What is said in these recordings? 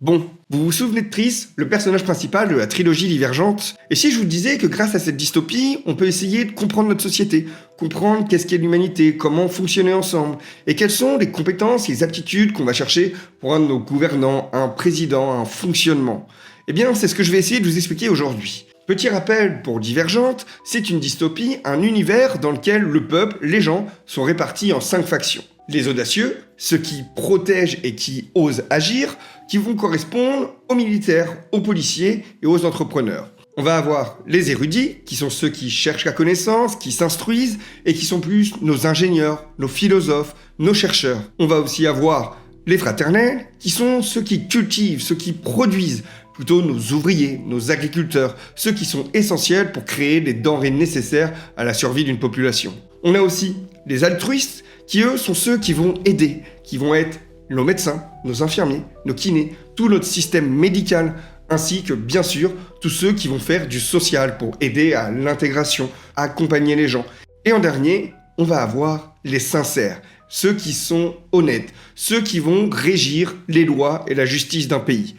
Bon, vous vous souvenez de Triss, le personnage principal de la trilogie Divergente? Et si je vous disais que grâce à cette dystopie, on peut essayer de comprendre notre société, comprendre qu'est-ce qu'est l'humanité, comment fonctionner ensemble, et quelles sont les compétences et les aptitudes qu'on va chercher pour un de nos gouvernants, un président, un fonctionnement? Eh bien, c'est ce que je vais essayer de vous expliquer aujourd'hui. Petit rappel pour Divergente, c'est une dystopie, un univers dans lequel le peuple, les gens, sont répartis en 5 factions. Les audacieux, ceux qui protègent et qui osent agir, qui vont correspondre aux militaires, aux policiers et aux entrepreneurs. On va avoir les érudits, qui sont ceux qui cherchent la connaissance, qui s'instruisent et qui sont plus nos ingénieurs, nos philosophes, nos chercheurs. On va aussi avoir les fraternels, qui sont ceux qui cultivent, ceux qui produisent, plutôt nos ouvriers, nos agriculteurs, ceux qui sont essentiels pour créer les denrées nécessaires à la survie d'une population. On a aussi les altruistes, qui eux sont ceux qui vont aider, qui vont être nos médecins, nos infirmiers, nos kinés, tout notre système médical, ainsi que bien sûr tous ceux qui vont faire du social pour aider à l'intégration, à accompagner les gens. Et en dernier, on va avoir les sincères, ceux qui sont honnêtes, ceux qui vont régir les lois et la justice d'un pays.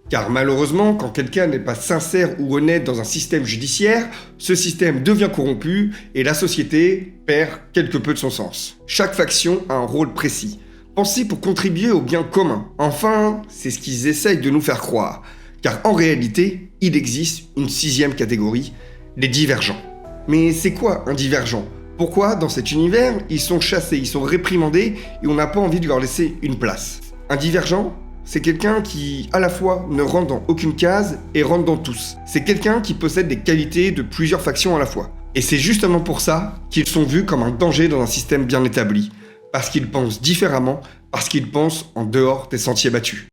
Car malheureusement, quand quelqu'un n'est pas sincère ou honnête dans un système judiciaire, ce système devient corrompu et la société perd quelque peu de son sens. Chaque faction a un rôle précis, pensé pour contribuer au bien commun. Enfin, c'est ce qu'ils essayent de nous faire croire. Car en réalité, il existe une 6e catégorie, les divergents. Mais c'est quoi un divergent ? Pourquoi dans cet univers, ils sont chassés, ils sont réprimandés et on n'a pas envie de leur laisser une place ? Un divergent ? C'est quelqu'un qui, à la fois, ne rentre dans aucune case et rentre dans tous. C'est quelqu'un qui possède des qualités de plusieurs factions à la fois. Et c'est justement pour ça qu'ils sont vus comme un danger dans un système bien établi. Parce qu'ils pensent différemment, parce qu'ils pensent en dehors des sentiers battus.